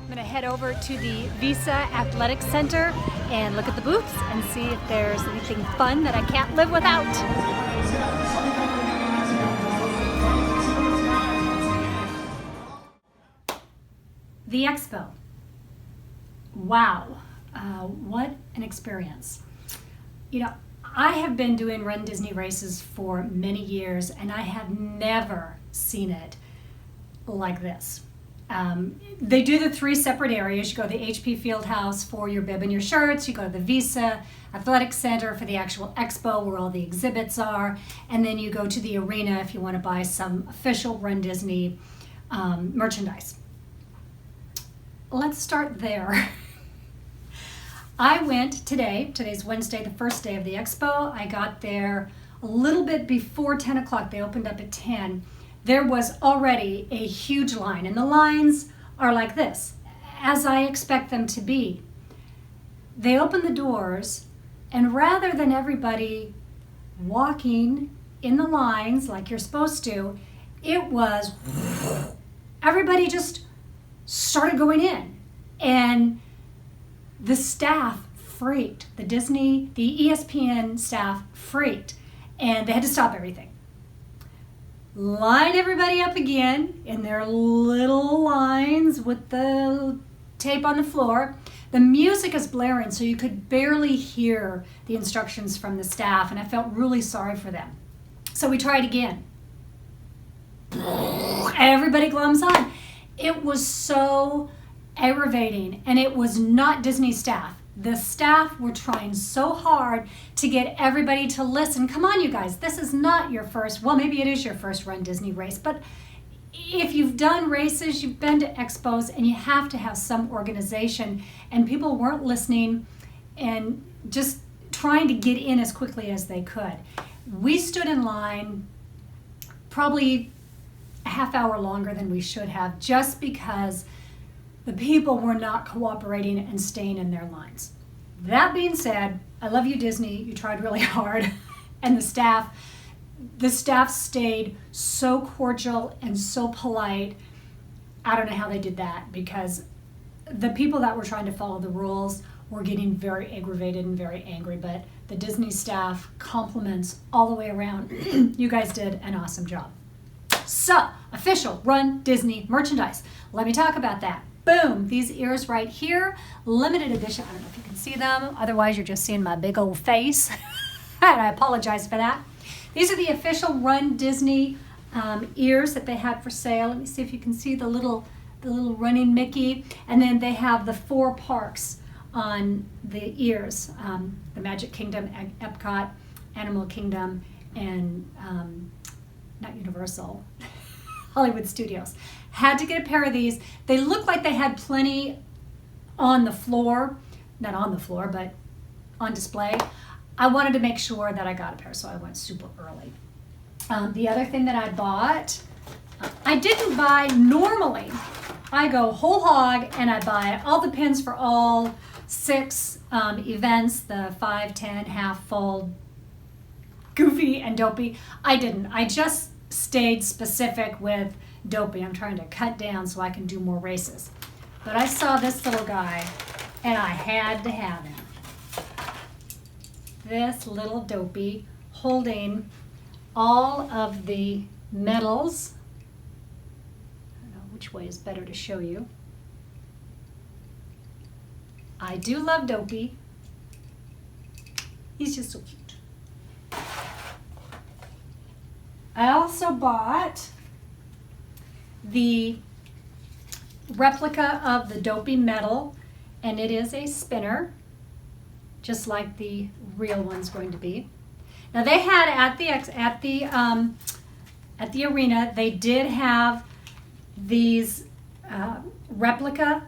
I'm gonna head over to the Visa Athletic Center and look at the booths and see if there's anything fun that I can't live without. The Expo. Wow, what an experience. You know, I have been doing runDisney races for many years and I have never seen it like this. They do the three separate areas. You go to the HP Fieldhouse for your bib and your shirts. You go to the Visa Athletic Center for the actual expo where all the exhibits are. And then you go to the arena if you want to buy some official runDisney merchandise. Let's start there. I went today's Wednesday, the first day of the expo. I got there a little bit before 10 o'clock. They opened up at 10. There was already a huge line, and the lines are like this, as I expect them to be. They open the doors, and rather than everybody walking in the lines like you're supposed to, it was everybody just started going in, and the staff freaked. The ESPN staff freaked, and they had to stop everything. Line everybody up again in their little lines with the tape on the floor. The music is blaring, so you could barely hear the instructions from the staff, and I felt really sorry for them. So we tried again. Everybody glums on. It was so aggravating, and it was not Disney staff. The staff were trying so hard to get everybody to listen. Come on, you guys, this is not your first, well, maybe it is your first runDisney race, but if you've done races, you've been to expos, and you have to have some organization, and people weren't listening and just trying to get in as quickly as they could. We stood in line probably a half hour longer than we should have, just because the people were not cooperating and staying in their lines. That being said, I love you, Disney. You tried really hard. And the staff stayed so cordial and so polite. I don't know how they did that, because the people that were trying to follow the rules were getting very aggravated and very angry. But the Disney staff, compliments all the way around. You guys did an awesome job. So, official runDisney merchandise. Let me talk about that. Boom, these ears right here, limited edition. I don't know if you can see them, otherwise you're just seeing my big old face, and I apologize for that. These are the official runDisney ears that they had for sale. Let me see if you can see the little running Mickey, and then they have the 4 parks on the ears, the Magic Kingdom, Epcot, Animal Kingdom, and not Universal, Hollywood Studios. Had to get a pair of these. They look like they had plenty on the floor, not on the floor, but on display. I wanted to make sure that I got a pair, so I went super early. The other thing that I bought, I didn't buy normally. I go whole hog and I buy all the pins for all 6 events, the 5, 10, half, full, Goofy, and Dopey. I didn't. I just stayed specific with Dopey. I'm trying to cut down so I can do more races. But I saw this little guy and I had to have him. This little Dopey holding all of the medals. I don't know which way is better to show you. I do love Dopey. He's just so cute. I also bought the replica of the Dopey medal, and it is a spinner, just like the real one's going to be. Now they had at the arena, they did have these replica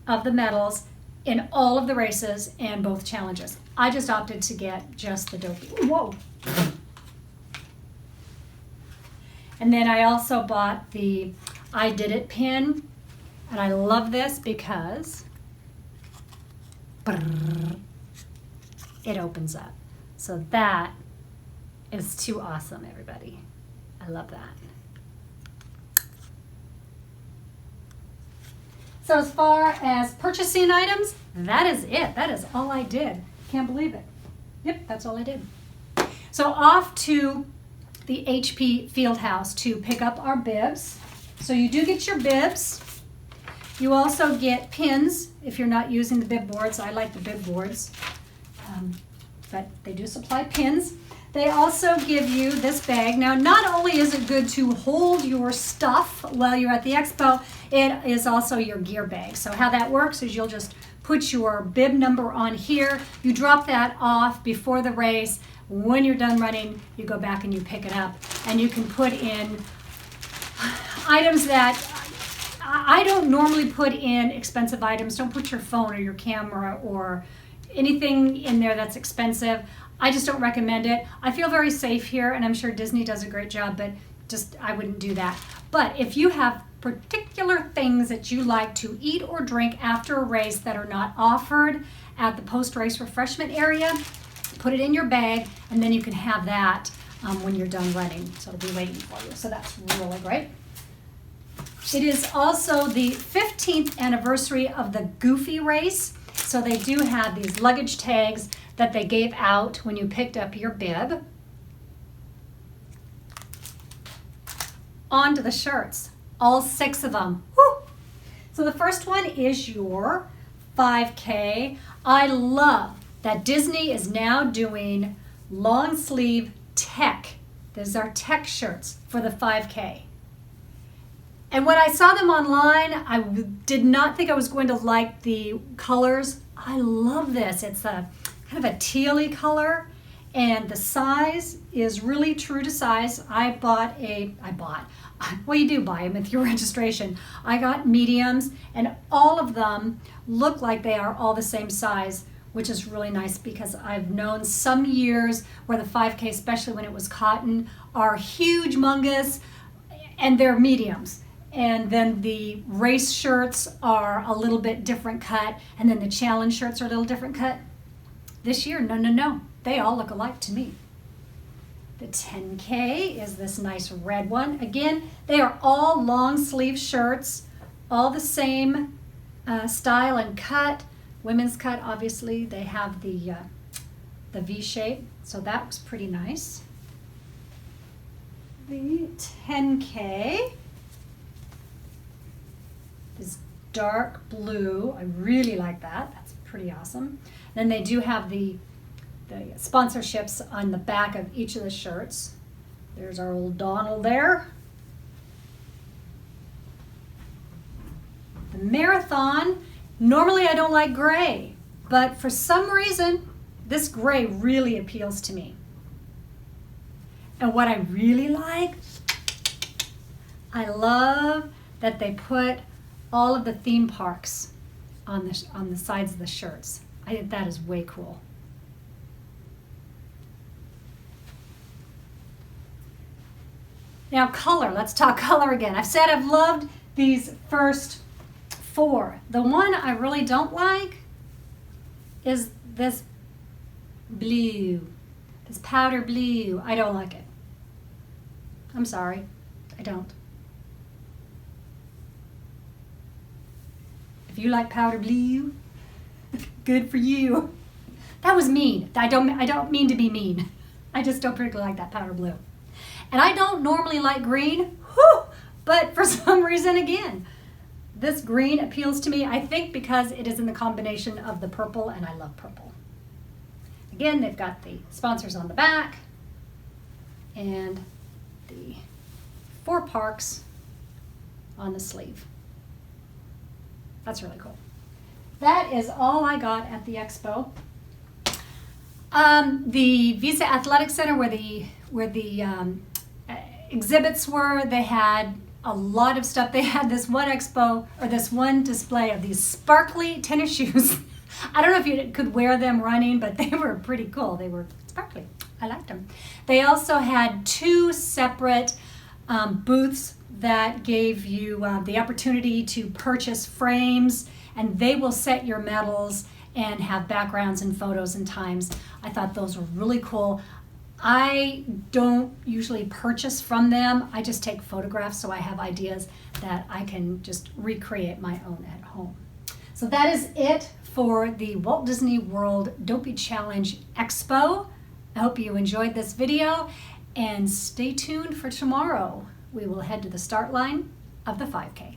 of the medals in all of the races and both challenges. I just opted to get just the Dopey. Whoa! And then I also bought the I Did It pin, and I love this because it opens up. So that is too awesome, everybody. I love that. So as far as purchasing items, that is it. That is all I did. Can't believe it. Yep, that's all I did. So off to the HP Fieldhouse to pick up our bibs. So you do get your bibs. You also get pins if you're not using the bib boards. I like the bib boards, but they do supply pins. They also give you this bag. Now, not only is it good to hold your stuff while you're at the expo, it is also your gear bag. So how that works is you'll just put your bib number on here. You drop that off before the race. When you're done running, you go back and you pick it up. And you can put in items that I don't normally put in expensive items. Don't put your phone or your camera or anything in there that's expensive. I just don't recommend it. I feel very safe here, and I'm sure Disney does a great job, but just I wouldn't do that. But if you have particular things that you like to eat or drink after a race that are not offered at the post-race refreshment area, put it in your bag, and then you can have that when you're done running. So it'll be waiting for you. So that's really great. It is also the 15th anniversary of the Goofy race. So they do have these luggage tags that they gave out when you picked up your bib. On to the shirts, all 6 of them. Woo! So the first one is your 5K. I love that Disney is now doing long sleeve tech. Those are tech shirts for the 5K. And when I saw them online, I did not think I was going to like the colors. I love this. It's a kind of a tealy color, and the size is really true to size. Well, you do buy them with your registration. I got mediums, and all of them look like they are all the same size, which is really nice because I've known some years where the 5K, especially when it was cotton, are huge, humongous, and they're mediums. And then the race shirts are a little bit different cut, and then the challenge shirts are a little different cut. This year, no. They all look alike to me. The 10K is this nice red one. Again, they are all long sleeve shirts, all the same style and cut. Women's cut, obviously, they have the V shape, so that was pretty nice. The 10K is dark blue. I really like that. That's pretty awesome. Then they do have the sponsorships on the back of each of the shirts. There's our old Donald there. The marathon, normally I don't like gray, but for some reason, this gray really appeals to me. And what I really like, I love that they put all of the theme parks on the sides of the shirts. I think that is way cool. Now color, let's talk color again. I've said I've loved these first 4. The one I really don't like is this blue, this powder blue. I don't like it. I'm sorry, I don't. If you like powder blue, good for you. That was mean. I don't mean to be mean. I just don't particularly like that powder blue. And I don't normally like green, but for some reason, again, this green appeals to me, I think because it is in the combination of the purple, and I love purple. Again, they've got the sponsors on the back and the 4 parks on the sleeve. That's really cool. That is all I got at the expo. The Visa Athletic Center, where the exhibits were, they had a lot of stuff. They had this one display of these sparkly tennis shoes. I don't know if you could wear them running, but they were pretty cool. They were sparkly. I liked them. They also had 2 separate booths that gave you the opportunity to purchase frames, and they will set your medals and have backgrounds and photos and times. I thought those were really cool. I don't usually purchase from them. I just take photographs so I have ideas that I can just recreate my own at home. So that is it for the Walt Disney World Dopey Challenge Expo. I hope you enjoyed this video, and stay tuned for tomorrow. We will head to the start line of the 5K.